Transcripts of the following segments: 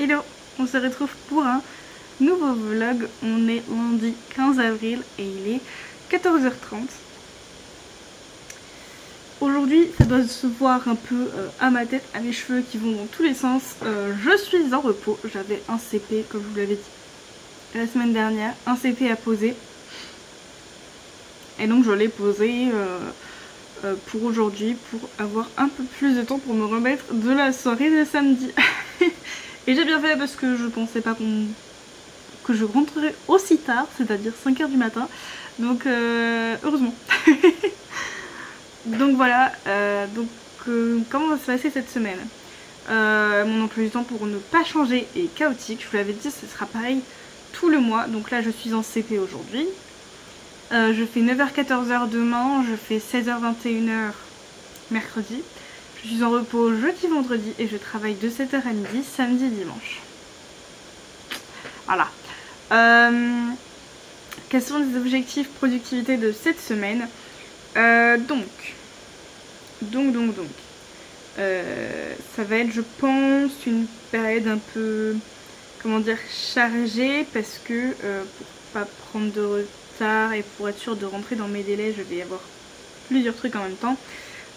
Hello, on se retrouve pour un nouveau vlog. On est lundi 15 avril et il est 14h30. Aujourd'hui, ça doit se voir un peu à ma tête, à mes cheveux qui vont dans tous les sens. Je suis en repos. J'avais un CP, comme je vous l'avais dit la semaine dernière, un CP à poser. Et donc je l'ai posé pour aujourd'hui, pour avoir un peu plus de temps pour me remettre de la soirée de samedi. Et j'ai bien fait parce que je pensais pas que je rentrerais aussi tard, c'est-à-dire 5 h du matin. Donc heureusement. Donc voilà, comment va se passer cette semaine? Mon emploi du temps, pour ne pas changer, est chaotique. Je vous l'avais dit, ce sera pareil tout le mois. Donc là je suis en CP aujourd'hui. Je fais 9h-14h demain, je fais 16h-21h mercredi. Je suis en repos jeudi, vendredi et je travaille de 7h à midi, samedi, dimanche. Voilà. Quels sont les objectifs productivité de cette semaine? Ça va être, je pense, une période un peu, comment dire, chargée parce que pour pas prendre de retard et pour être sûre de rentrer dans mes délais, je vais avoir plusieurs trucs en même temps.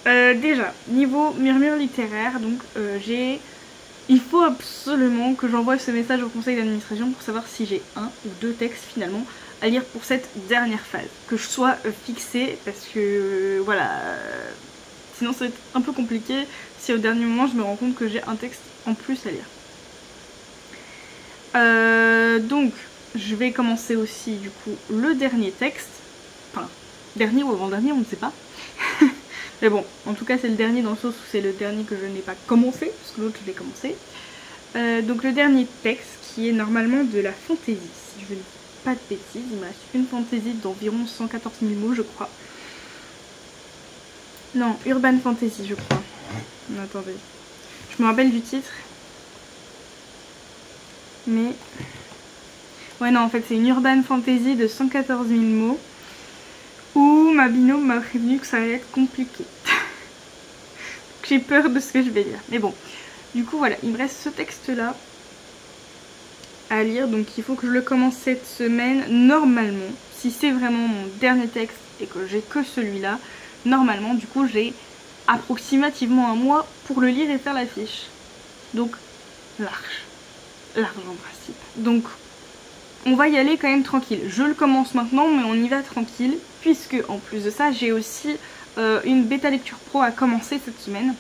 Déjà, niveau murmure littéraire, donc il faut absolument que j'envoie ce message au conseil d'administration pour savoir si j'ai un ou deux textes finalement à lire pour cette dernière phase. Que je sois fixée parce que voilà, sinon ça va être un peu compliqué si au dernier moment je me rends compte que j'ai un texte en plus à lire. Donc je vais commencer aussi du coup le dernier texte, enfin dernier ou avant-dernier, on ne sait pas. Mais bon, en tout cas c'est le dernier dans le sens où c'est le dernier que je n'ai pas commencé, parce que l'autre je l'ai commencé. Donc le dernier texte qui est normalement de la fantaisie, si je ne dis pas de bêtises, il me reste une fantaisie d'environ 114 000 mots je crois. Non, urban fantasy je crois. Non, attendez, je me rappelle du titre. Mais... ouais non, en fait c'est une urban fantasy de 114 000 mots. Où ma binôme m'a prévenu que ça allait être compliqué. J'ai peur de ce que je vais lire. Mais bon, du coup voilà, il me reste ce texte là à lire. Donc il faut que je le commence cette semaine. Normalement, si c'est vraiment mon dernier texte et que j'ai que celui-là, normalement du coup j'ai approximativement un mois pour le lire et faire la fiche. Donc large en principe. Donc on va y aller quand même tranquille. Je le commence maintenant mais on y va tranquille. Puisque en plus de ça j'ai aussi une bêta lecture pro à commencer cette semaine.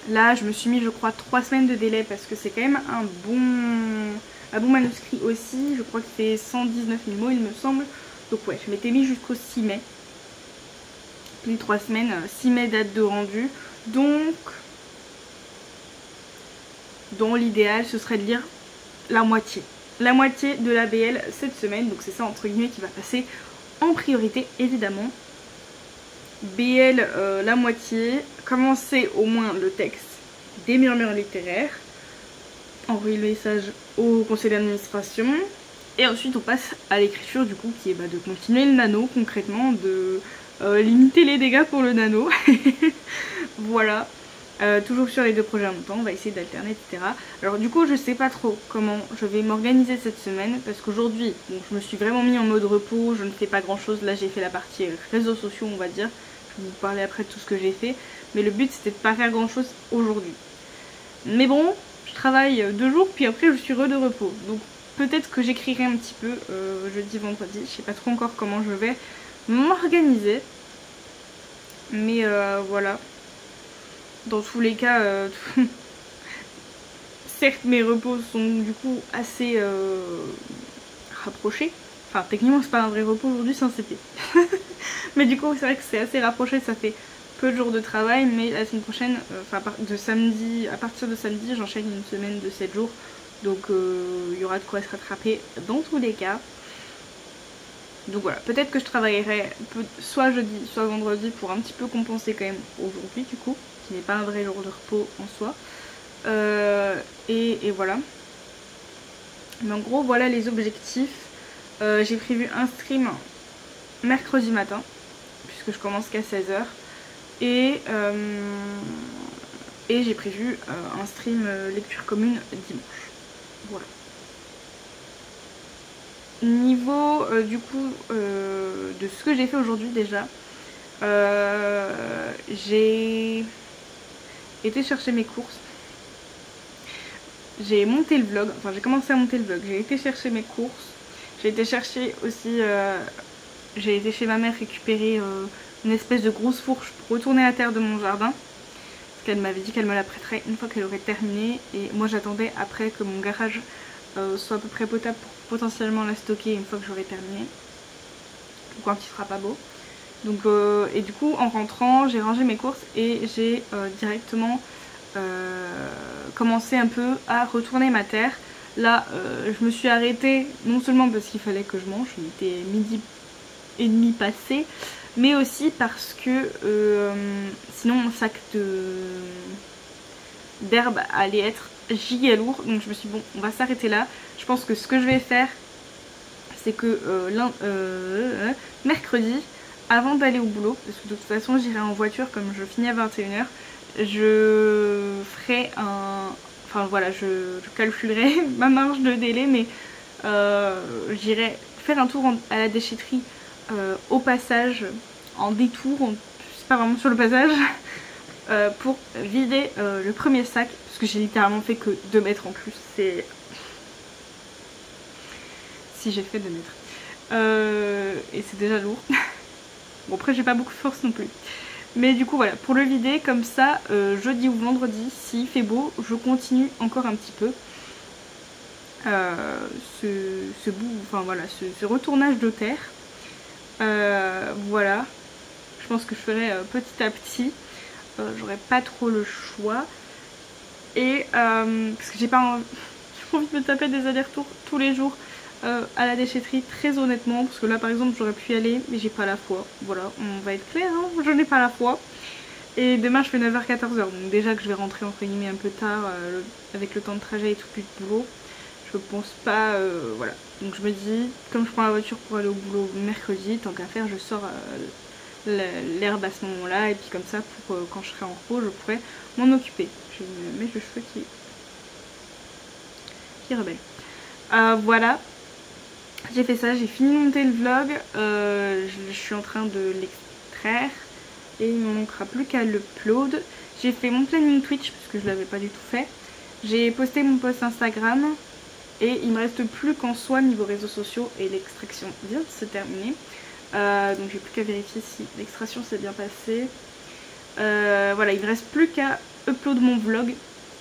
Là je me suis mis je crois 3 semaines de délai parce que c'est quand même un bon manuscrit aussi. Je crois que c'est 119 000 mots il me semble. Donc ouais, je m'étais mis jusqu'au 6 mai. Puis 3 semaines, 6 mai date de rendu. Donc dans l'idéal ce serait de lire la moitié de la BL cette semaine. Donc c'est ça entre guillemets qui va passer en priorité évidemment. BL la moitié, commencer au moins le texte des murmures littéraires, envoyer le message au conseil d'administration et ensuite on passe à l'écriture du coup qui est de continuer le nano concrètement, de limiter les dégâts pour le nano. Voilà. Toujours sur les deux projets en même temps, on va essayer d'alterner, etc. Alors du coup je sais pas trop comment je vais m'organiser cette semaine parce qu'aujourd'hui bon, je me suis vraiment mis en mode repos, je ne fais pas grand chose. Là j'ai fait la partie réseaux sociaux on va dire, je vais vous parler après de tout ce que j'ai fait, mais le but c'était de pas faire grand chose aujourd'hui. Mais bon, je travaille 2 jours puis après je suis de repos, donc peut-être que j'écrirai un petit peu jeudi, vendredi, je sais pas trop encore comment je vais m'organiser. Mais voilà. Dans tous les cas, certes mes repos sont du coup assez rapprochés. Enfin techniquement c'est pas un vrai repos aujourd'hui, c'est un CP. Mais du coup c'est vrai que c'est assez rapproché, ça fait peu de jours de travail. Mais la semaine prochaine, à partir de samedi j'enchaîne une semaine de 7 jours. Donc il y aura de quoi se rattraper dans tous les cas. Donc voilà, peut-être que je travaillerai soit jeudi, soit vendredi pour un petit peu compenser quand même aujourd'hui du coup, qui n'est pas un vrai jour de repos en soi. Et voilà. Mais en gros voilà les objectifs. J'ai prévu un stream mercredi matin, puisque je commence qu'à 16 h. Et Et j'ai prévu un stream lecture commune dimanche. Voilà. Niveau du coup de ce que j'ai fait aujourd'hui déjà, j'ai été chercher mes courses. J'ai monté le vlog, enfin j'ai commencé à monter le vlog, j'ai été chercher mes courses. J'ai été chercher aussi, j'ai été chez ma mère récupérer une espèce de grosse fourche pour retourner la terre de mon jardin. Parce qu'elle m'avait dit qu'elle me la prêterait une fois qu'elle aurait terminé. Et moi j'attendais après que mon garage soit à peu près potable pour potentiellement la stocker une fois que j'aurai terminé. Ou quand il sera pas beau. Donc, et du coup en rentrant j'ai rangé mes courses et j'ai directement commencé un peu à retourner ma terre. Là je me suis arrêtée non seulement parce qu'il fallait que je mange, il était 12h30 passé, mais aussi parce que sinon mon sac d'herbe allait être giga lourd. Donc je me suis dit bon, on va s'arrêter là. Je pense que ce que je vais faire c'est que mercredi, avant d'aller au boulot, parce que de toute façon j'irai en voiture comme je finis à 21h, je ferai un... Enfin voilà, je calculerai ma marge de délai, mais j'irai faire un tour à la déchetterie au passage, en détour, c'est pas vraiment sur le passage, pour vider le premier sac, parce que j'ai littéralement fait que 2 mètres en plus, c'est... Si j'ai fait 2 mètres. Et c'est déjà lourd. Bon après j'ai pas beaucoup de force non plus. Mais du coup voilà, pour le vider comme ça, jeudi ou vendredi, s'il fait beau, je continue encore un petit peu ce retournage de terre. Voilà, je pense que je ferai petit à petit. J'aurai pas trop le choix. Et parce que j'ai pas envie de me taper des allers-retours tous les jours à la déchetterie, très honnêtement, parce que là par exemple j'aurais pu y aller mais j'ai pas la foi. Voilà, on va être clair, hein, je n'ai pas la foi. Et demain je fais 9h-14h, donc déjà que je vais rentrer entre guillemets un peu tard avec le temps de trajet et tout, plus de boulot, je pense pas, voilà. Donc je me dis, comme je prends la voiture pour aller au boulot mercredi, tant qu'à faire je sors l'herbe à ce moment là, et puis comme ça pour quand je serai en repos je pourrai m'en occuper. J'ai une mèche de cheveux qui rebelle. Voilà, j'ai fait ça, j'ai fini de monter le vlog, je suis en train de l'extraire et il ne me manquera plus qu'à l'upload. J'ai fait mon planning Twitch parce que je l'avais pas du tout fait. J'ai posté mon post Instagram et il me reste plus qu'en soi niveau réseaux sociaux et l'extraction vient de se terminer. Donc j'ai plus qu'à vérifier si l'extraction s'est bien passée. Voilà, il ne me reste plus qu'à upload mon vlog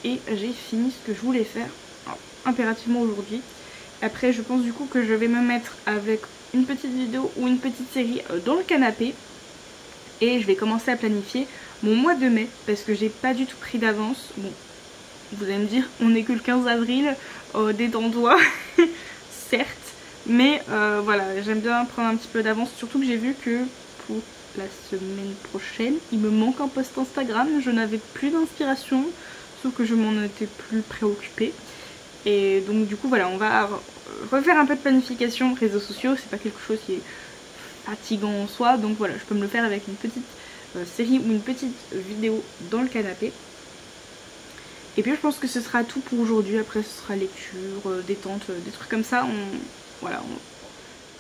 et j'ai fini ce que je voulais faire impérativement aujourd'hui. Après je pense du coup que je vais me mettre avec une petite vidéo ou une petite série dans le canapé. Et je vais commencer à planifier mon mois de mai parce que j'ai pas du tout pris d'avance. Bon, vous allez me dire, on n'est que le 15 avril, détends-toi, certes. Mais voilà, j'aime bien prendre un petit peu d'avance. Surtout que j'ai vu que pour la semaine prochaine, il me manque un post Instagram. Je n'avais plus d'inspiration, sauf que je m'en étais plus préoccupée. Et donc du coup voilà, on va refaire un peu de planification réseaux sociaux. C'est pas quelque chose qui est fatigant en soi, donc voilà, je peux me le faire avec une petite série ou une petite vidéo dans le canapé. Et puis je pense que ce sera tout pour aujourd'hui. Après ce sera lecture, détente, des trucs comme ça.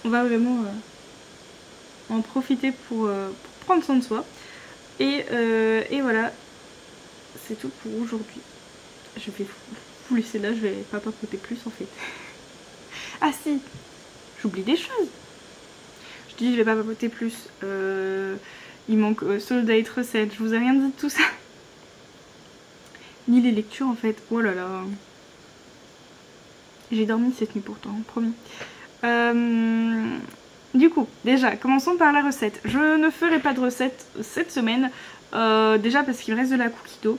On va vraiment en profiter pour prendre soin de soi. Et voilà, c'est tout pour aujourd'hui. Je vais vous laisser là, je vais pas papoter plus en fait. Ah si, j'oublie des choses. Je dis je vais pas papoter plus. Il manque Soul Date recette. Je vous ai rien dit de tout ça. Ni les lectures en fait. Oh là là. J'ai dormi cette nuit pourtant, promis. Du coup, déjà, commençons par la recette. Je ne ferai pas de recette cette semaine. Déjà parce qu'il me reste de la cookie dough.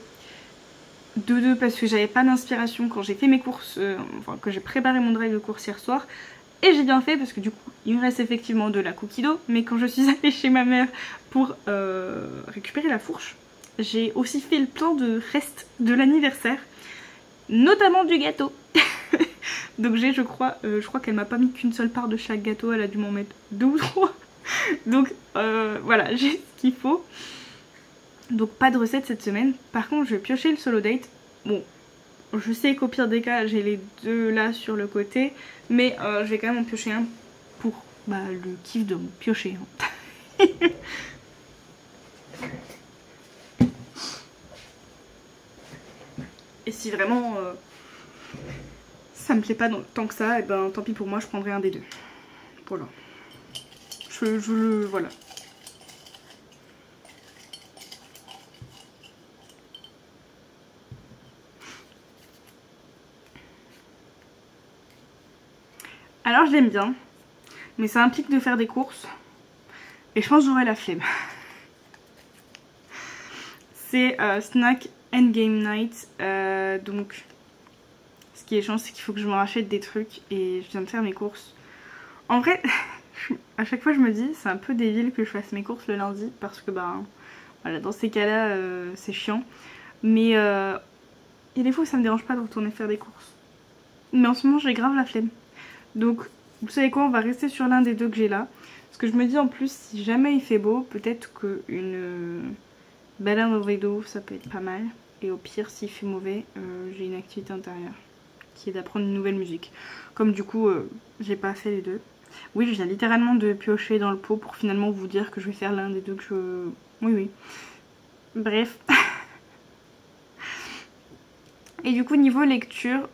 De deux parce que j'avais pas d'inspiration quand j'ai fait mes courses, enfin que j'ai préparé mon drive de course hier soir. Et j'ai bien fait parce que du coup il me reste effectivement de la cookie dough. Mais quand je suis allée chez ma mère pour récupérer la fourche, j'ai aussi fait le plein de restes de l'anniversaire, notamment du gâteau. Donc j'ai je crois qu'elle m'a pas mis qu'une seule part de chaque gâteau, elle a dû m'en mettre 2 ou 3. Donc voilà, j'ai ce qu'il faut. Donc pas de recette cette semaine. Par contre je vais piocher le solo date. Bon, je sais qu'au pire des cas j'ai les deux là sur le côté, mais je vais quand même en piocher un pour le kiff de mon piocher. Hein. Et si vraiment ça me plaît pas tant que ça, et ben tant pis pour moi, je prendrai un des deux. Voilà. Voilà. Alors je l'aime bien, mais ça implique de faire des courses. Et je pense que j'aurai la flemme. C'est Snack and Game Night. Donc ce qui est chiant, c'est qu'il faut que je me rachète des trucs. Et je viens de faire mes courses. En vrai, à chaque fois je me dis, c'est un peu débile que je fasse mes courses le lundi. Parce que voilà, dans ces cas-là, c'est chiant. Mais il y a des fois où ça me dérange pas de retourner faire des courses. Mais en ce moment j'ai grave la flemme. Donc vous savez quoi, on va rester sur l'un des deux que j'ai là. Parce que je me dis en plus, si jamais il fait beau, peut-être qu'une balade en vélo ça peut être pas mal. Et au pire, s'il fait mauvais, j'ai une activité intérieure qui est d'apprendre une nouvelle musique. Comme du coup j'ai pas fait les deux. Oui, je viens littéralement de piocher dans le pot pour finalement vous dire que je vais faire l'un des deux que je... Oui. Bref. Et du coup niveau lecture,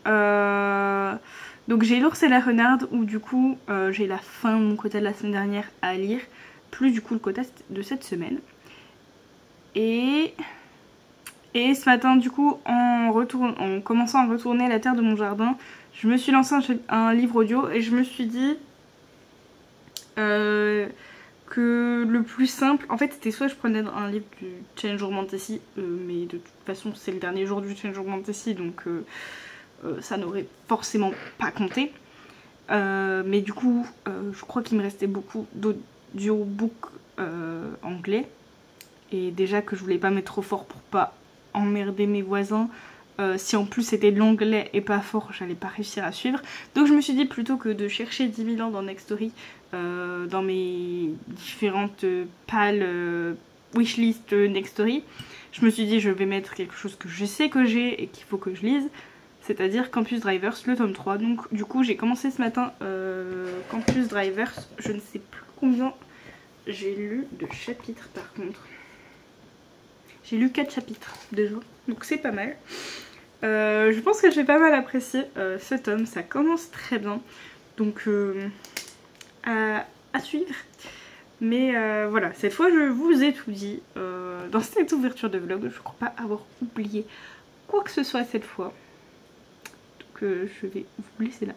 donc j'ai l'ours et la renarde où du coup j'ai la fin de mon quota de la semaine dernière à lire, plus du coup le quota de cette semaine. Et ce matin du coup en commençant à retourner la terre de mon jardin, je me suis lancé un livre audio et je me suis dit que le plus simple, en fait c'était soit je prenais un livre du Challenge Romantasy, mais de toute façon c'est le dernier jour du Challenge Romantasy donc ça n'aurait forcément pas compté. Mais du coup je crois qu'il me restait beaucoup d'audiobook anglais. Et déjà que je voulais pas mettre trop fort pour pas emmerder mes voisins. Si en plus c'était de l'anglais et pas fort, j'allais pas réussir à suivre. Donc je me suis dit plutôt que de chercher 10 000 ans dans Nextory, dans mes différentes pales wishlist Nextory, je me suis dit je vais mettre quelque chose que je sais que j'ai et qu'il faut que je lise. C'est-à-dire Campus Drivers, le tome 3. Donc du coup j'ai commencé ce matin Campus Drivers. Je ne sais plus combien j'ai lu de chapitres par contre. J'ai lu 4 chapitres déjà, donc c'est pas mal. Je pense que j'ai pas mal apprécié ce tome, ça commence très bien. Donc à suivre. Mais voilà, cette fois je vous ai tout dit dans cette ouverture de vlog. Je crois pas avoir oublié quoi que ce soit cette fois. Donc je vais vous laisser là.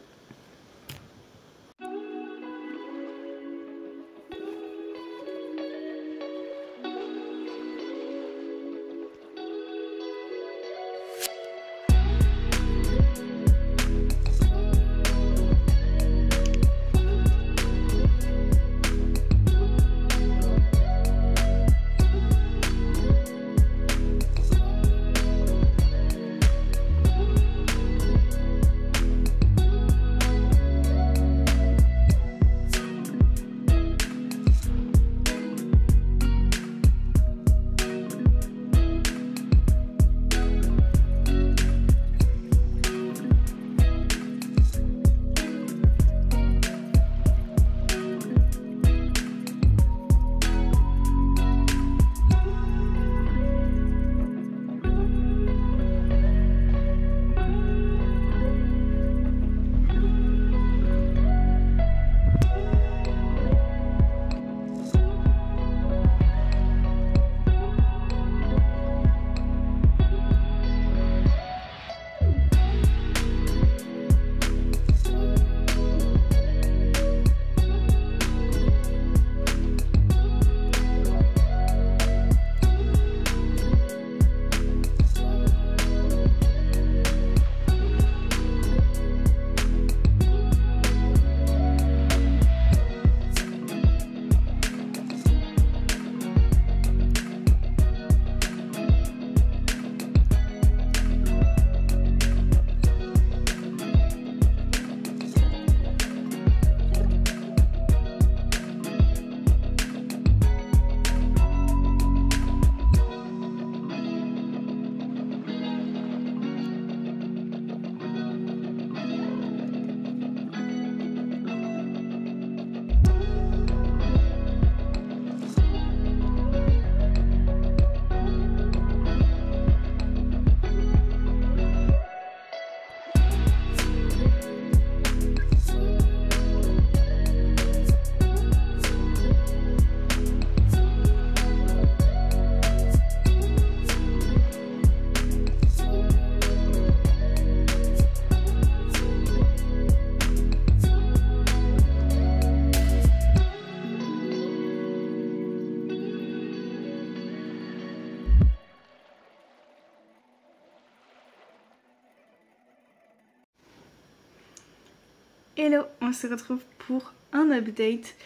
Hello, on se retrouve pour un update.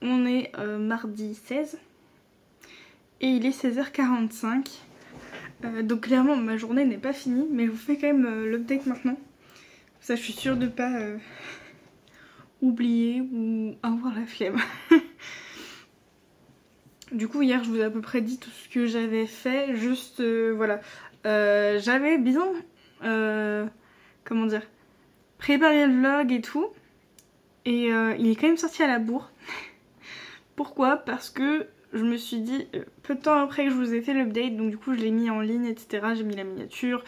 On est mardi 16 et il est 16h45. Donc clairement ma journée n'est pas finie, mais je vous fais quand même l'update maintenant. Ça, je suis sûre de pas oublier ou avoir la flemme. Du coup hier je vous ai à peu près dit tout ce que j'avais fait, juste voilà. J'avais bien, comment dire, préparé le vlog et tout. Et il est quand même sorti à la bourre. Pourquoi? Parce que je me suis dit, peu de temps après que je vous ai fait l'update, donc du coup je l'ai mis en ligne, etc. J'ai mis la miniature,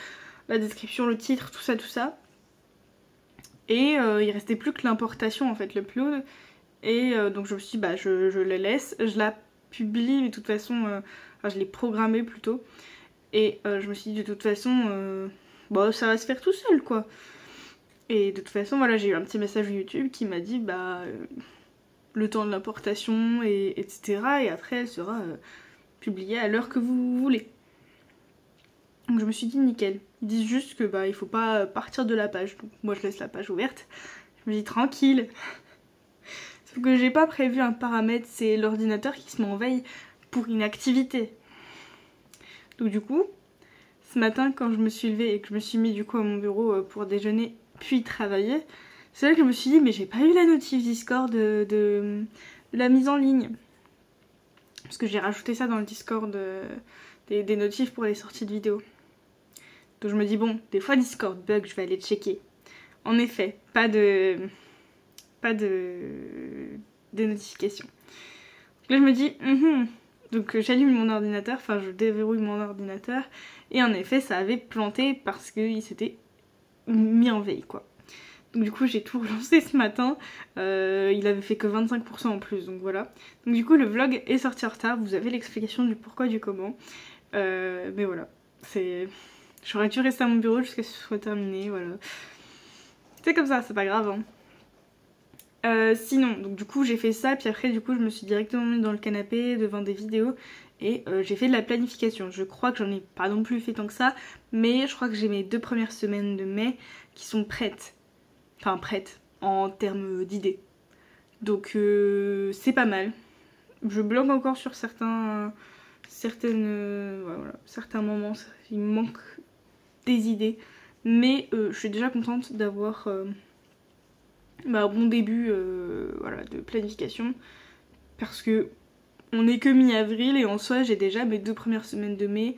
la description, le titre, tout ça, tout ça. Et il restait plus que l'importation en fait, l'upload. Et donc je me suis dit, bah je la laisse, je la publie, mais de toute façon, enfin, je l'ai programmée plutôt. Et je me suis dit, de toute façon, bah ça va se faire tout seul quoi. Et de toute façon, voilà, j'ai eu un petit message YouTube qui m'a dit, bah, le temps de l'importation, etc. Et après, elle sera publiée à l'heure que vous voulez. Donc je me suis dit, nickel. Ils disent juste que, bah, il faut pas partir de la page. Donc moi, je laisse la page ouverte. Je me dis, tranquille. Sauf que j'ai pas prévu un paramètre, c'est l'ordinateur qui se met en veille pour une activité. Donc du coup, ce matin, quand je me suis levée et que je me suis mis du coup à mon bureau pour déjeuner puis travailler, c'est là que je me suis dit mais j'ai pas eu la notif Discord de la mise en ligne. Parce que j'ai rajouté ça dans le Discord des notifs pour les sorties de vidéos. Donc je me dis bon, des fois Discord bug, je vais aller checker. En effet, pas de notifications. Donc là je me dis donc j'allume mon ordinateur, enfin je déverrouille mon ordinateur et en effet ça avait planté parce qu'il s'était mis en veille quoi. Donc du coup j'ai tout relancé ce matin, il avait fait que 25% en plus donc voilà. Donc du coup le vlog est sorti en retard, vous avez l'explication du pourquoi du comment. Mais voilà, j'aurais dû rester à mon bureau jusqu'à ce que ce soit terminé, voilà. C'est comme ça, c'est pas grave hein. Sinon, donc du coup j'ai fait ça, puis après du coup je me suis directement mise dans le canapé devant des vidéos et j'ai fait de la planification. Je crois que j'en ai pas non plus fait tant que ça, mais je crois que j'ai mes 2 premières semaines de mai qui sont prêtes. Enfin prêtes en termes d'idées. Donc c'est pas mal. Je bloque encore sur certains moments, il me manque des idées. Mais je suis déjà contente d'avoir un bon début voilà, de planification. Parce que on n'est que mi-avril et en soi j'ai déjà mes 2 premières semaines de mai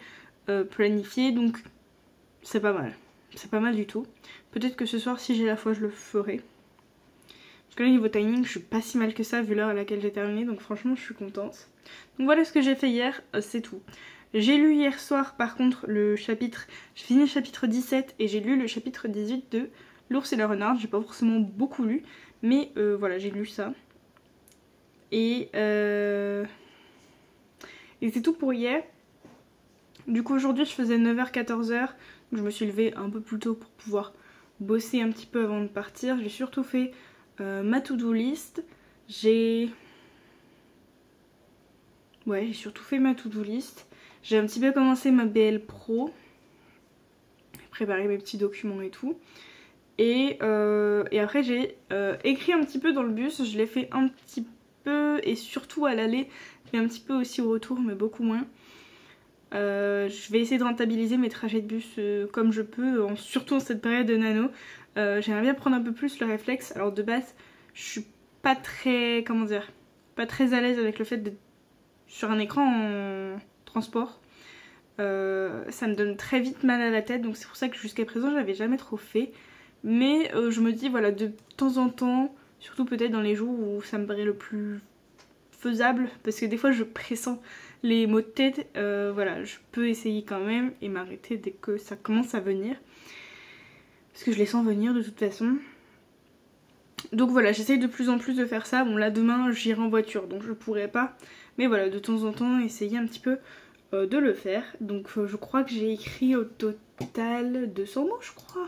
planifiées. Donc c'est pas mal. C'est pas mal du tout. Peut-être que ce soir si j'ai la foi je le ferai. Parce que là niveau timing je suis pas si mal que ça vu l'heure à laquelle j'ai terminé. Donc franchement je suis contente. Donc voilà ce que j'ai fait hier, c'est tout. J'ai lu hier soir par contre le chapitre, j'ai fini le chapitre 17 et j'ai lu le chapitre 18 de L'ours et la renarde. J'ai pas forcément beaucoup lu, mais voilà j'ai lu ça. Et c'est tout pour hier. Du coup aujourd'hui je faisais 9h-14h, je me suis levée un peu plus tôt pour pouvoir bosser un petit peu avant de partir. J'ai surtout fait ma to-do list. J'ai surtout fait ma to-do list. J'ai un petit peu commencé ma BL Pro, préparé mes petits documents et tout. Et après j'ai écrit un petit peu dans le bus, je l'ai fait un petit peu et surtout à l'aller, mais un petit peu aussi au retour, mais beaucoup moins. Je vais essayer de rentabiliser mes trajets de bus comme je peux, surtout en cette période de nano. J'aimerais bien prendre un peu plus le réflexe. Alors de base, je suis pas très, comment dire, pas très à l'aise avec le fait d'être sur un écran en transport. Ça me donne très vite mal à la tête, donc c'est pour ça que jusqu'à présent j'avais jamais trop fait. Mais je me dis voilà, de temps en temps, surtout peut-être dans les jours où ça me paraît le plus faisable, parce que des fois je pressens les maux de tête, voilà, je peux essayer quand même et m'arrêter dès que ça commence à venir. Parce que je les sens venir de toute façon. Donc voilà, j'essaye de plus en plus de faire ça. Bon là demain j'irai en voiture donc je pourrais pas. Mais voilà, de temps en temps essayer un petit peu de le faire. Donc je crois que j'ai écrit au total 200 mots je crois.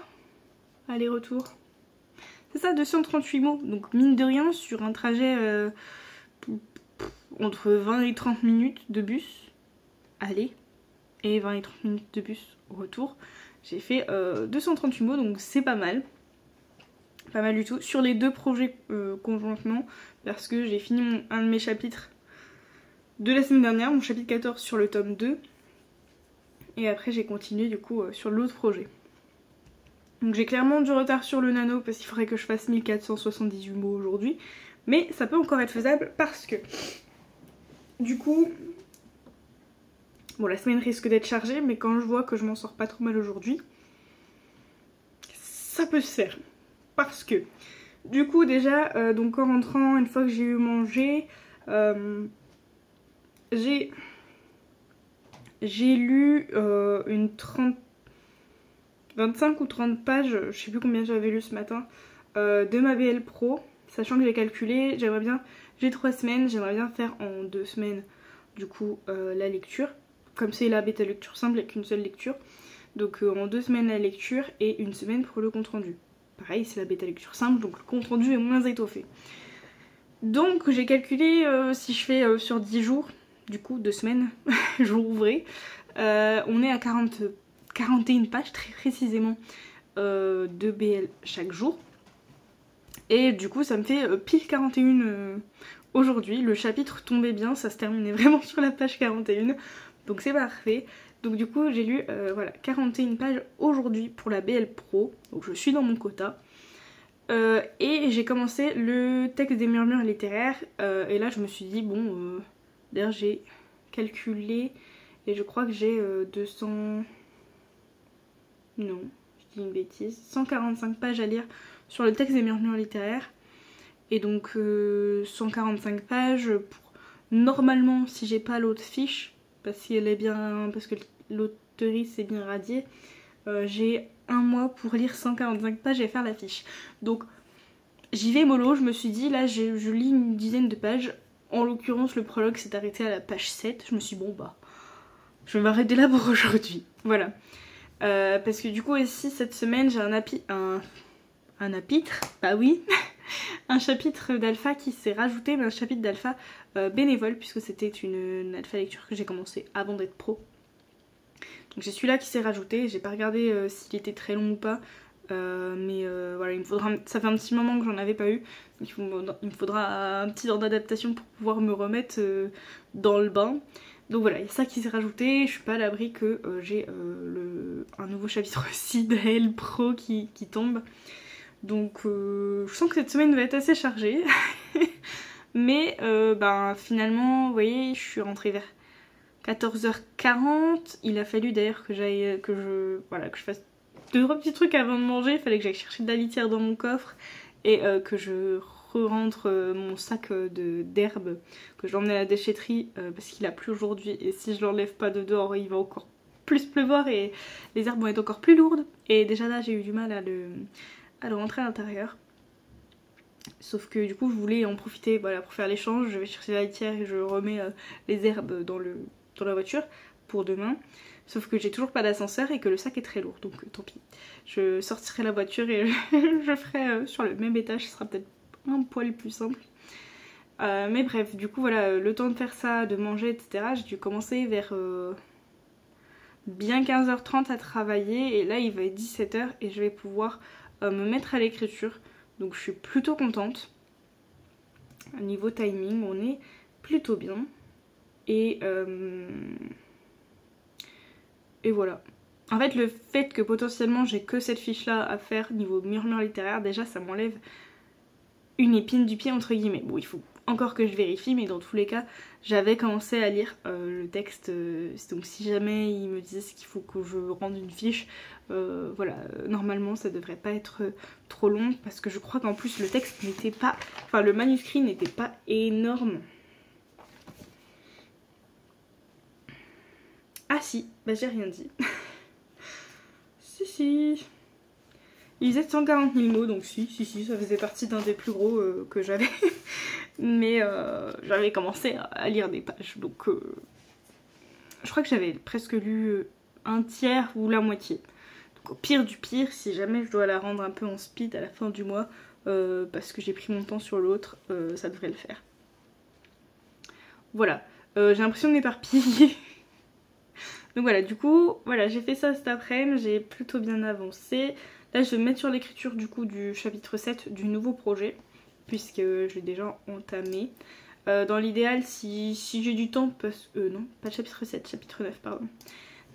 Aller-retour. C'est ça, 238 mots. Donc mine de rien sur un trajet entre 20 et 30 minutes de bus aller et 20 et 30 minutes de bus au retour. J'ai fait 238 mots donc c'est pas mal. Pas mal du tout. Sur les 2 projets conjointement, parce que j'ai fini un de mes chapitres de la semaine dernière, mon chapitre 14 sur le tome 2. Et après j'ai continué du coup sur l'autre projet. Donc j'ai clairement du retard sur le nano parce qu'il faudrait que je fasse 1478 mots aujourd'hui. Mais ça peut encore être faisable parce que du coup, bon la semaine risque d'être chargée, mais quand je vois que je m'en sors pas trop mal aujourd'hui, ça peut se faire. Parce que du coup déjà, donc en rentrant, une fois que j'ai eu mangé, j'ai lu une 25 ou 30 pages, je sais plus combien j'avais lu ce matin, de ma BL Pro, sachant que j'ai calculé, j'ai 3 semaines, j'aimerais bien faire en 2 semaines du coup la lecture, comme c'est la bêta lecture simple avec une seule lecture, donc en 2 semaines la lecture et 1 semaine pour le compte rendu. Pareil, c'est la bêta lecture simple, donc le compte rendu est moins étoffé. Donc j'ai calculé si je fais sur 10 jours, du coup 2 semaines, jour ouvré, on est à 41 pages très précisément de BL chaque jour. Et du coup ça me fait pile 41 aujourd'hui. Le chapitre tombait bien, ça se terminait vraiment sur la page 41. Donc c'est parfait. Donc du coup j'ai lu voilà, 41 pages aujourd'hui pour la BL Pro. Donc je suis dans mon quota. Et j'ai commencé le texte des murmures littéraires. Et là je me suis dit bon, d'ailleurs j'ai calculé et je crois que j'ai 200... Non, je dis une bêtise. 145 pages à lire sur le texte des murmures littéraires. Et donc 145 pages pour normalement, si j'ai pas l'autre fiche, parce que l'auteurice est bien radiée, j'ai 1 mois pour lire 145 pages et faire la fiche. Donc j'y vais mollo, je me suis dit là je lis une dizaine de pages. En l'occurrence le prologue s'est arrêté à la page 7. Je me suis dit bon bah je vais m'arrêter là pour aujourd'hui. Voilà. Parce que du coup aussi cette semaine j'ai un apitre, bah oui, un chapitre d'alpha qui s'est rajouté, mais un chapitre d'alpha bénévole puisque c'était une alpha lecture que j'ai commencé avant d'être pro. Donc j'ai celui-là qui s'est rajouté, j'ai pas regardé s'il était très long ou pas, mais voilà, ça fait un petit moment que j'en avais pas eu, donc il me faudra un petit temps d'adaptation pour pouvoir me remettre dans le bain. Donc voilà, il y a ça qui s'est rajouté, je suis pas à l'abri que j'ai un nouveau chapitre aussi d'AL Pro qui tombe. Donc je sens que cette semaine va être assez chargée. Mais ben, finalement, vous voyez, je suis rentrée vers 14h40. Il a fallu d'ailleurs que je fasse 2-3 petits trucs avant de manger. Il fallait que j'aille chercher de la litière dans mon coffre et que je re-rentre mon sac d'herbe que je l'emmène à la déchetterie parce qu'il a plu aujourd'hui et si je l'enlève pas de dehors il va encore plus pleuvoir et les herbes vont être encore plus lourdes et déjà là j'ai eu du mal à le rentrer à l'intérieur. Sauf que du coup je voulais en profiter voilà, pour faire l'échange, je vais chercher la litière et je remets les herbes dans la voiture pour demain. Sauf que j'ai toujours pas d'ascenseur et que le sac est très lourd, donc tant pis. Je sortirai la voiture et je ferai sur le même étage, ce sera peut-être un poil plus simple. Mais bref, du coup voilà, le temps de faire ça, de manger, etc. J'ai dû commencer vers bien 15h30 à travailler et là il va être 17h et je vais pouvoir me mettre à l'écriture. Donc je suis plutôt contente. Niveau timing, on est plutôt bien. Et voilà. En fait, le fait que potentiellement j'ai que cette fiche-là à faire niveau murmure littéraire, déjà ça m'enlève une épine du pied entre guillemets. Bon, il faut encore que je vérifie, mais dans tous les cas, j'avais commencé à lire le texte. Donc si jamais ils me disent qu'il faut que je rende une fiche, voilà, normalement ça devrait pas être trop long parce que je crois qu'en plus le texte n'était pas, enfin le manuscrit n'était pas énorme. Ah si, bah j'ai rien dit. si. Il faisait 140 000 mots, donc si, ça faisait partie d'un des plus gros que j'avais. Mais j'avais commencé à lire des pages, donc je crois que j'avais presque lu un tiers ou la moitié. Donc au pire du pire, si jamais je dois la rendre un peu en speed à la fin du mois, parce que j'ai pris mon temps sur l'autre, ça devrait le faire. Voilà, j'ai l'impression de m'éparpiller. Donc voilà, du coup, voilà, j'ai fait ça cet après-midi, j'ai plutôt bien avancé. Là, je vais me mettre sur l'écriture du coup du chapitre 7 du nouveau projet, puisque je l'ai déjà entamé. Dans l'idéal, si j'ai du temps, non, pas chapitre 7, chapitre 9, pardon.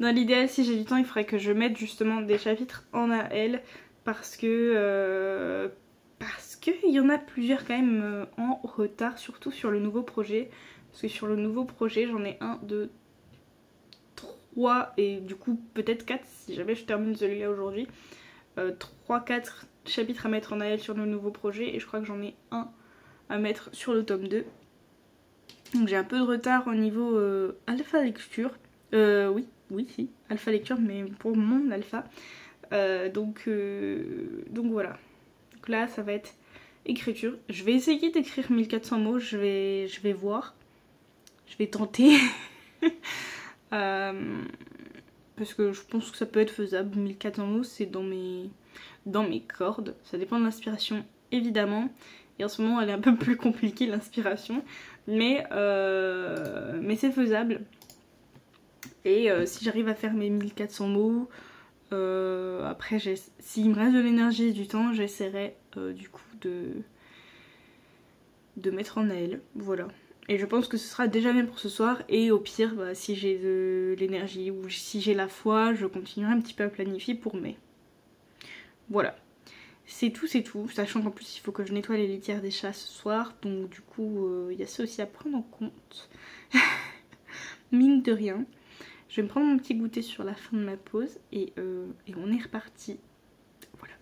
Dans l'idéal, si j'ai du temps, il faudrait que je mette justement des chapitres en AL, parce que il y en a plusieurs quand même en retard, surtout sur le nouveau projet. Parce que sur le nouveau projet, j'en ai 1, 2, 3 et du coup peut-être 4 si jamais je termine celui-là aujourd'hui. 3-4 chapitres à mettre en AL sur le nouveau projet et je crois que j'en ai un à mettre sur le tome 2. Donc j'ai un peu de retard au niveau alpha lecture. Oui, si, alpha lecture, mais pour mon alpha. Donc voilà. Donc là, ça va être écriture. Je vais essayer d'écrire 1400 mots, je vais voir. Je vais tenter. Parce que je pense que ça peut être faisable. 1400 mots, c'est dans mes cordes. Ça dépend de l'inspiration, évidemment. Et en ce moment, elle est un peu plus compliquée, l'inspiration. Mais c'est faisable. Et si j'arrive à faire mes 1400 mots, après, s'il me reste de l'énergie et du temps, j'essaierai du coup de mettre en AL. Voilà. Et je pense que ce sera déjà bien pour ce soir. Et au pire, bah, si j'ai de l'énergie ou si j'ai la foi, je continuerai un petit peu à planifier pour mai. Voilà. C'est tout. Sachant qu'en plus, il faut que je nettoie les litières des chats ce soir. Donc du coup, il y a ça aussi à prendre en compte. Mine de rien. Je vais me prendre mon petit goûter sur la fin de ma pause. Et on est reparti. Voilà.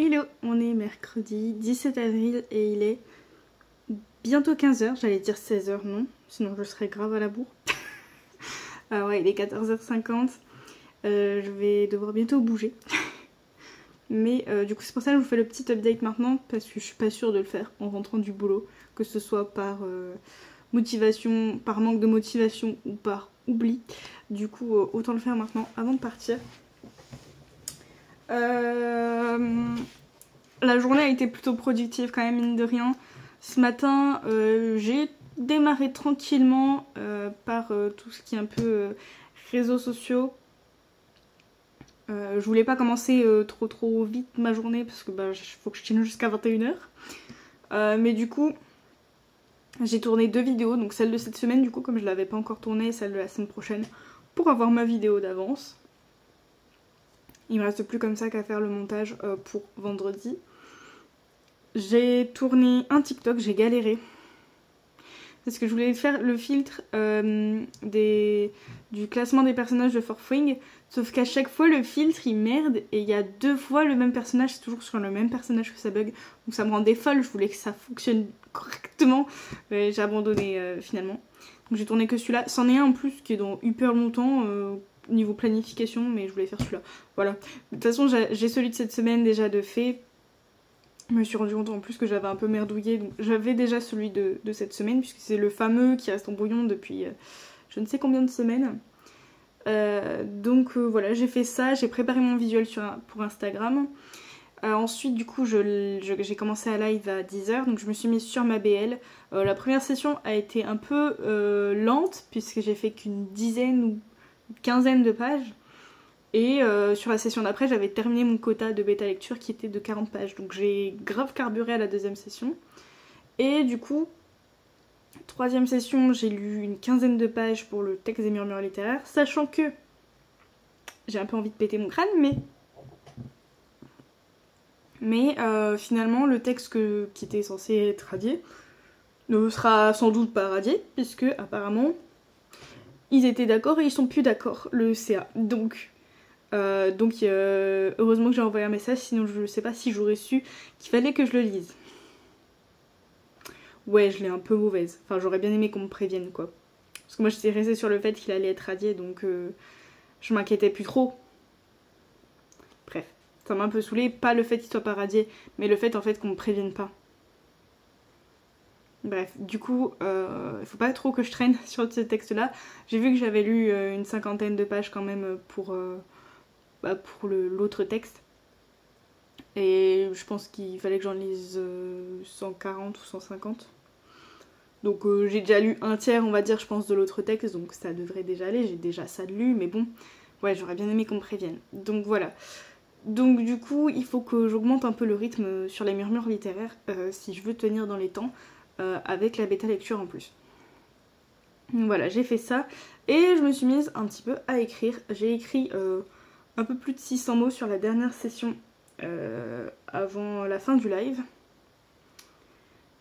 Hello, on est mercredi 17 avril et il est bientôt 15h, j'allais dire 16h, non, sinon je serais grave à la bourre. Ah ouais, il est 14h50, je vais devoir bientôt bouger. Mais du coup c'est pour ça que je vous fais le petit update maintenant, parce que je suis pas sûre de le faire en rentrant du boulot, que ce soit par motivation, par manque de motivation ou par oubli. Du coup autant le faire maintenant avant de partir. La journée a été plutôt productive quand même, mine de rien. Ce matin, j'ai démarré tranquillement par tout ce qui est un peu réseaux sociaux. Je voulais pas commencer trop vite ma journée parce que faut que je tienne jusqu'à 21h. Mais du coup, j'ai tourné 2 vidéos, donc celle de cette semaine du coup comme je l'avais pas encore tournée, celle de la semaine prochaine, pour avoir ma vidéo d'avance. Il me reste plus comme ça qu'à faire le montage pour vendredi. J'ai tourné un TikTok, j'ai galéré. Parce que je voulais faire le filtre du classement des personnages de Forfwing. Sauf qu'à chaque fois le filtre il merde et il y a 2 fois le même personnage, c'est toujours sur le même personnage que ça bug. Donc ça me rendait folle, je voulais que ça fonctionne correctement. Mais j'ai abandonné finalement. Donc j'ai tourné que celui-là. C'en est un en plus qui est dans hyper longtemps. Niveau planification, mais je voulais faire celui-là. Voilà. De toute façon, j'ai celui de cette semaine déjà de fait. Je me suis rendu compte en plus que j'avais un peu merdouillé. J'avais déjà celui de cette semaine, puisque c'est le fameux qui reste en brouillon depuis je ne sais combien de semaines. Donc voilà, j'ai fait ça. J'ai préparé mon visuel pour Instagram. Ensuite, du coup, j'ai commencé à live à 10h, donc je me suis mise sur ma BL. La première session a été un peu lente, puisque j'ai fait qu'une dizaine ou quinzaine de pages et sur la session d'après j'avais terminé mon quota de bêta lecture qui était de 40 pages, donc j'ai grave carburé à la deuxième session. Et du coup, troisième session, j'ai lu une quinzaine de pages pour le texte des murmures littéraires, sachant que j'ai un peu envie de péter mon crâne, mais finalement le texte qui était censé être radié ne sera sans doute pas radié, puisque apparemment ils étaient d'accord et ils sont plus d'accord, le CA. Donc heureusement que j'ai envoyé un message, sinon je ne sais pas si j'aurais su qu'il fallait que je le lise. Ouais, je l'ai un peu mauvaise. Enfin, j'aurais bien aimé qu'on me prévienne, quoi. Parce que moi, j'étais restée sur le fait qu'il allait être radié, donc je m'inquiétais plus trop. Bref, ça m'a un peu saoulée. Pas le fait qu'il soit pas radié, mais le fait, en fait, qu'on me prévienne pas. Bref, du coup, il faut pas trop que je traîne sur ce texte-là. J'ai vu que j'avais lu une cinquantaine de pages quand même pour l'autre texte. Et je pense qu'il fallait que j'en lise 140 ou 150. Donc j'ai déjà lu un tiers, on va dire, je pense, de l'autre texte. Donc ça devrait déjà aller, j'ai déjà ça de lu. Mais bon, ouais, j'aurais bien aimé qu'on me prévienne. Donc voilà. Donc du coup, il faut que j'augmente un peu le rythme sur les murmures littéraires si je veux tenir dans les temps. Avec la bêta lecture en plus. Donc voilà, j'ai fait ça et je me suis mise un petit peu à écrire. J'ai écrit un peu plus de 600 mots sur la dernière session avant la fin du live.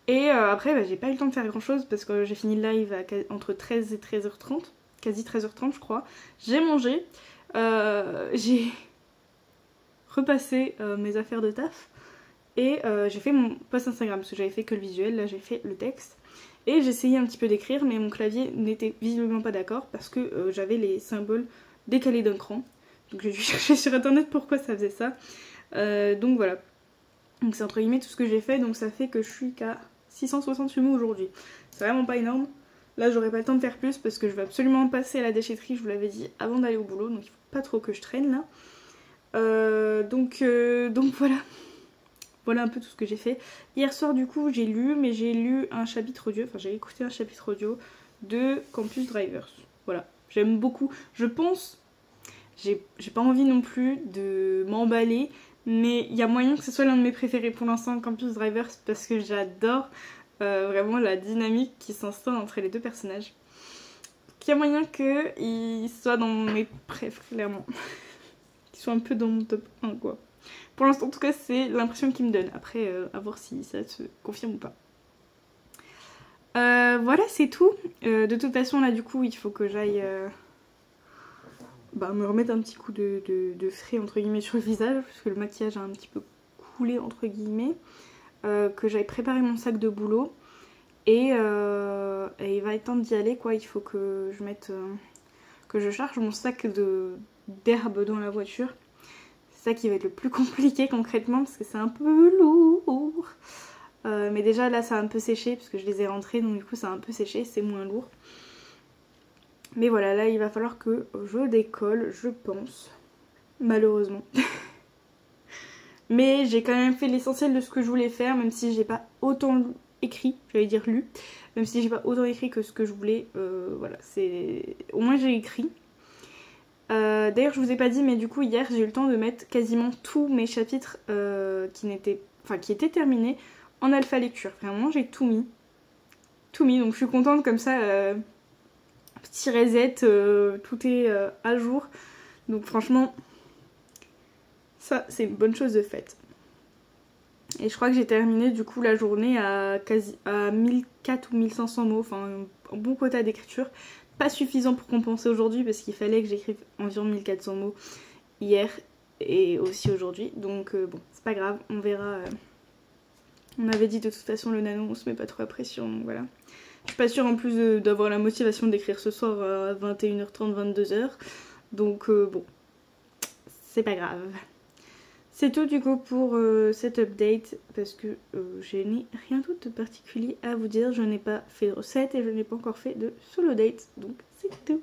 Et après, j'ai pas eu le temps de faire grand chose parce que j'ai fini le live entre 13 et 13h30, quasi 13h30 je crois. J'ai mangé, j'ai repassé mes affaires de taf. Et j'ai fait mon post Instagram parce que j'avais fait que le visuel, là j'ai fait le texte. Et j'ai essayé un petit peu d'écrire mais mon clavier n'était visiblement pas d'accord parce que j'avais les symboles décalés d'un cran. Donc j'ai dû chercher sur internet pourquoi ça faisait ça. Donc voilà. Donc c'est entre guillemets tout ce que j'ai fait, donc ça fait que je suis qu'à 668 mots aujourd'hui. C'est vraiment pas énorme. Là j'aurais pas le temps de faire plus parce que je vais absolument passer à la déchetterie, je vous l'avais dit, avant d'aller au boulot. Donc il faut pas trop que je traîne là. Donc voilà. Voilà un peu tout ce que j'ai fait. Hier soir du coup j'ai lu, mais j'ai lu un chapitre audio, enfin j'ai écouté un chapitre audio de Campus Drivers. Voilà, j'aime beaucoup. Je pense, j'ai pas envie non plus de m'emballer, mais il y a moyen que ce soit l'un de mes préférés pour l'instant, Campus Drivers, parce que j'adore vraiment la dynamique qui s'installe entre les deux personnages. Il y a moyen qu'il soit dans mes préfs, clairement. Qu'il soit un peu dans mon top 1 quoi. Pour l'instant, en tout cas, c'est l'impression qu'il me donne. Après, à voir si ça se confirme ou pas. Voilà, c'est tout. De toute façon, là, du coup, il faut que j'aille me remettre un petit coup de frais, entre guillemets, sur le visage. Parce que le maquillage a un petit peu coulé entre guillemets, que j'aille préparer mon sac de boulot et il va être temps d'y aller quoi. Il faut que je mette que je charge mon sac d'herbe dans la voiture. C'est ça qui va être le plus compliqué concrètement parce que c'est un peu lourd. Mais déjà là ça a un peu séché parce que je les ai rentrés, donc du coup ça a un peu séché, c'est moins lourd. Mais voilà, là il va falloir que je décolle, je pense, malheureusement. Mais j'ai quand même fait l'essentiel de ce que je voulais faire, même si j'ai pas autant écrit, j'allais dire lu, même si j'ai pas autant écrit que ce que je voulais. Voilà, c'est au moins j'ai écrit. D'ailleurs je vous ai pas dit, mais du coup hier j'ai eu le temps de mettre quasiment tous mes chapitres qui étaient terminés en alpha lecture. Vraiment j'ai tout mis, donc je suis contente comme ça. Petit reset, tout est à jour, donc franchement ça c'est une bonne chose de faite. Et je crois que j'ai terminé du coup la journée à 1400 ou 1500 mots, enfin un bon quota d'écriture. Pas suffisant pour compenser aujourd'hui parce qu'il fallait que j'écrive environ 1400 mots hier et aussi aujourd'hui. Donc bon, c'est pas grave, on verra. On avait dit de toute façon le nano, on se met pas trop à pression, donc voilà. Je suis pas sûre en plus d'avoir la motivation d'écrire ce soir à 21h30, 22h. Donc bon, c'est pas grave. C'est tout du coup pour cette update parce que je n'ai rien d'autre de particulier à vous dire. Je n'ai pas fait de recette et je n'ai pas encore fait de solo date, donc c'est tout.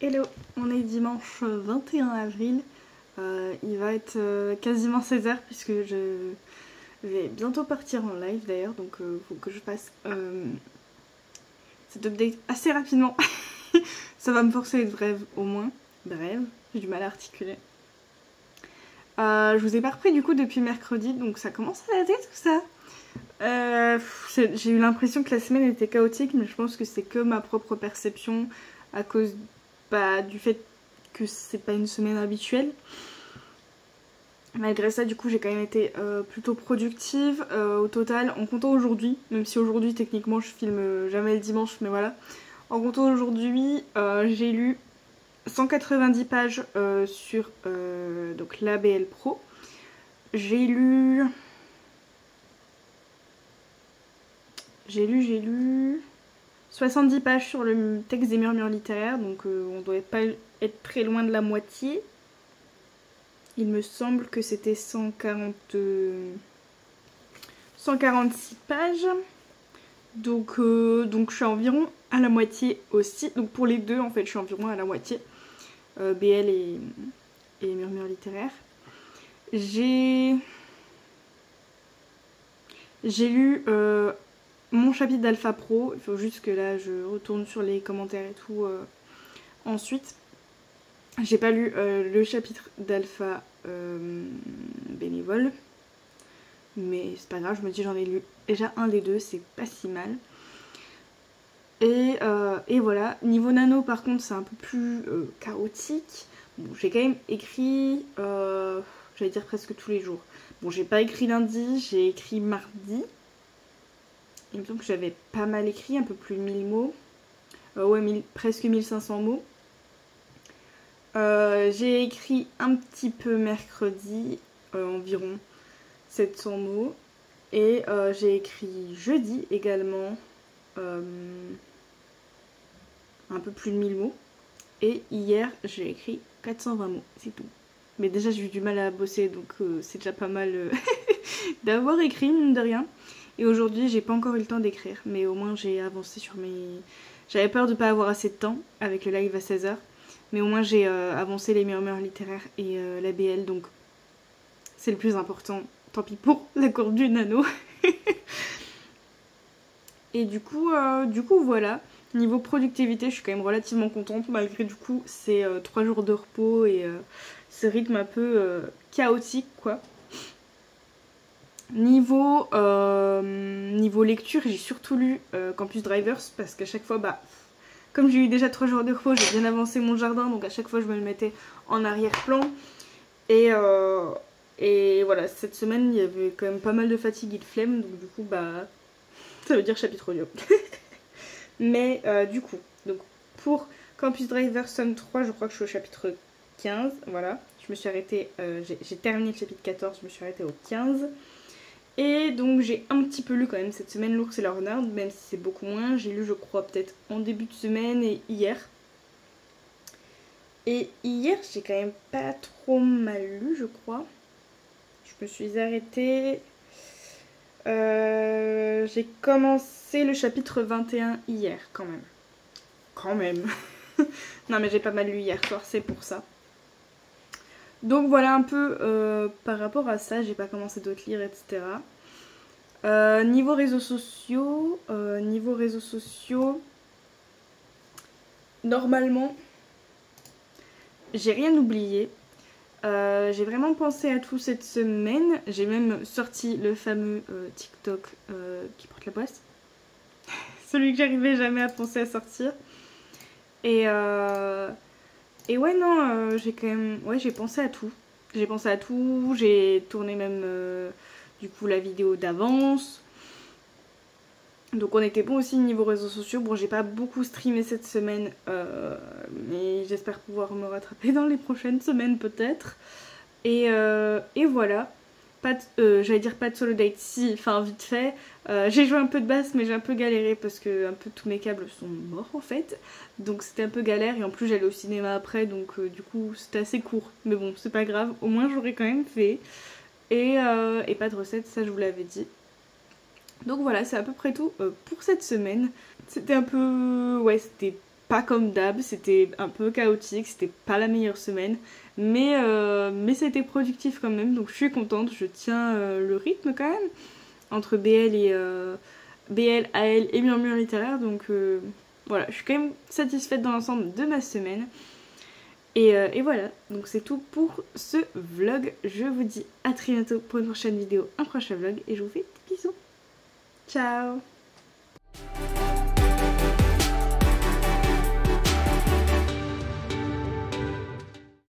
Hello, on est dimanche 21 avril, il va être quasiment 16h puisque je vais bientôt partir en live d'ailleurs, donc il faut que je fasse cette update assez rapidement. Ça va me forcer à être brève au moins, brève, j'ai du mal à articuler. Je vous ai pas repris du coup depuis mercredi, donc ça commence à dater tout ça. J'ai eu l'impression que la semaine était chaotique, mais je pense que c'est que ma propre perception à cause du fait que c'est pas une semaine habituelle. Malgré ça, du coup, j'ai quand même été plutôt productive au total, en comptant aujourd'hui, même si aujourd'hui, techniquement, je filme jamais le dimanche, mais voilà. En comptant aujourd'hui, j'ai lu 190 pages sur donc l'ABL Pro. J'ai lu 70 pages sur le texte des murmures littéraires, donc on doit pas être très loin de la moitié. Il me semble que c'était 146 pages. Donc je suis environ à la moitié aussi. Donc pour les deux, en fait, je suis environ à la moitié. BL et murmures littéraires. J'ai lu mon chapitre d'Alpha Pro. Il faut juste que là, je retourne sur les commentaires et tout ensuite. J'ai pas lu le chapitre d'Alpha bénévole. Mais c'est pas grave, je me dis j'en ai lu déjà un des deux, c'est pas si mal. Et voilà, niveau nano par contre c'est un peu plus chaotique. Bon, j'ai quand même écrit, j'allais dire presque tous les jours. Bon, j'ai pas écrit lundi, j'ai écrit mardi. Il me semble que j'avais pas mal écrit, un peu plus de 1000 mots. Ouais, presque 1500 mots. J'ai écrit un petit peu mercredi, environ 700 mots. Et j'ai écrit jeudi également un peu plus de 1000 mots. Et hier j'ai écrit 420 mots, c'est tout. Mais déjà j'ai eu du mal à bosser, donc c'est déjà pas mal d'avoir écrit, mine de rien. Et aujourd'hui j'ai pas encore eu le temps d'écrire, mais au moins j'ai avancé sur mes... J'avais peur de pas avoir assez de temps avec le live à 16h. Mais au moins j'ai avancé les murmures littéraires et la BL, donc c'est le plus important. Tant pis pour la courbe du nano. Et du coup voilà. Niveau productivité, je suis quand même relativement contente malgré du coup ces 3 jours de repos et ce rythme un peu chaotique quoi. Niveau lecture, j'ai surtout lu Campus Drivers parce qu'à chaque fois, bah, comme j'ai eu déjà 3 jours de repos, j'ai bien avancé mon jardin, donc à chaque fois je me le mettais en arrière-plan. Et voilà, cette semaine il y avait quand même pas mal de fatigue et de flemme, donc du coup, bah, ça veut dire chapitre audio. Mais du coup, donc pour Campus Drivers Tome 3, je crois que je suis au chapitre 15, voilà. Je me suis arrêtée, j'ai terminé le chapitre 14, je me suis arrêtée au 15. Et donc j'ai un petit peu lu quand même cette semaine L'Ours et la Renarde, même si c'est beaucoup moins. J'ai lu je crois peut-être en début de semaine et hier. Et hier j'ai quand même pas trop mal lu je crois. Je me suis arrêtée... j'ai commencé le chapitre 21 hier quand même. Quand même. Non mais j'ai pas mal lu hier soir, c'est pour ça. Donc voilà un peu par rapport à ça, j'ai pas commencé d'autres livres, etc. Niveau réseaux sociaux, normalement, j'ai rien oublié. J'ai vraiment pensé à tout cette semaine. J'ai même sorti le fameux TikTok qui porte la poisse. Celui que j'arrivais jamais à penser à sortir. Et ouais, non, j'ai quand même... Ouais, j'ai pensé à tout. J'ai pensé à tout. J'ai tourné même, du coup, la vidéo d'avance. Donc on était bon aussi niveau réseaux sociaux. Bon, j'ai pas beaucoup streamé cette semaine, mais j'espère pouvoir me rattraper dans les prochaines semaines peut-être. Et voilà. J'allais dire pas de solo date, si, enfin vite fait. J'ai joué un peu de basse, mais j'ai un peu galéré parce que un peu tous mes câbles sont morts en fait. Donc c'était un peu galère et en plus j'allais au cinéma après, donc du coup c'était assez court. Mais bon, c'est pas grave, au moins j'aurais quand même fait. Et pas de recette, ça je vous l'avais dit. Donc voilà, c'est à peu près tout pour cette semaine. C'était un peu... Ouais, c'était pas comme d'hab, c'était un peu chaotique, c'était pas la meilleure semaine. Mais c'était productif quand même, donc je suis contente, je tiens le rythme quand même. Entre BL, AL et Murmure littéraire, donc voilà, je suis quand même satisfaite dans l'ensemble de ma semaine. Et voilà, donc c'est tout pour ce vlog. Je vous dis à très bientôt pour une prochaine vidéo, un prochain vlog, et je vous fais des bisous. Ciao!